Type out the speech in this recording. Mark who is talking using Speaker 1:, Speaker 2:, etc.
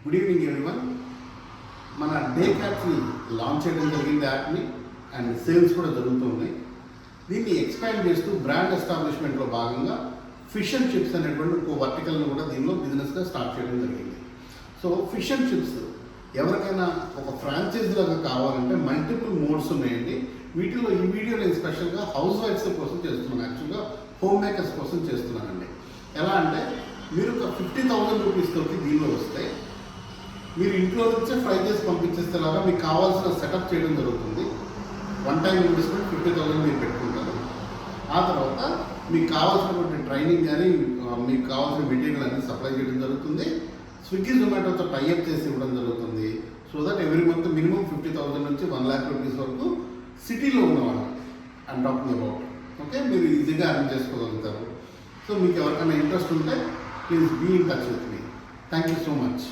Speaker 1: Good evening everyone. మన day క్యాప్ని launch చేయడం జరిగింది యాప్ని, అండ్ సేల్స్ కూడా జరుగుతున్నాయి. దీన్ని ఎక్స్పాండ్ చేస్తూ బ్రాండ్ ఎస్టాబ్లిష్మెంట్లో భాగంగా ఫిష్ అండ్ చిప్స్ అనేటువంటి ఒక వర్టికల్ని కూడా దీనిలో బిజినెస్గా స్టార్ట్ చేయడం జరిగింది. సో ఫిష్ అండ్ చిప్స్ ఎవరికైనా ఒక ఫ్రాంచైజీ లాగా కావాలంటే మల్టిపుల్ మోడ్స్ ఉన్నాయండి. వీటిలో ఈ వీడియో నేను స్పెషల్గా హౌస్ వైఫ్స్ కోసం చేస్తున్నాను, యాక్చువల్గా హోమ్ మేకర్స్ కోసం చేస్తున్నానండి. ఎలా అంటే మీరు ఒక 50,000 రూపీస్ తోటి దీనిలో వస్తే మీరు ఇంట్లో నుంచే ఫ్రై చేసి పంపించేసేలాగా మీకు కావాల్సిన సెటప్ చేయడం జరుగుతుంది. వన్ టైం ఇన్వెస్ట్మెంట్ 50,000 మీరు పెట్టుకుంటారు. ఆ తర్వాత మీకు కావాల్సినటువంటి ట్రైనింగ్ కానీ మీకు కావాల్సిన మెటీరియల్ అన్ని సప్లై చేయడం జరుగుతుంది. స్విగ్గీ జొమాటోతో టైఅప్ చేసి ఇవ్వడం జరుగుతుంది. So that every month minimum 50,000 నుంచి 1,00,000 రూపీస్ వరకు సిటీలో ఉన్నవాళ్ళు ఐమ్ టాకింగ్ అబౌట్, ఓకే, మీరు ఈజీగా అర్న్ చేసుకోగలుగుతారు. సో మీకు ఎవరికైనా ఇంట్రెస్ట్ ఉంటే please be in touch with me. Thank you so much.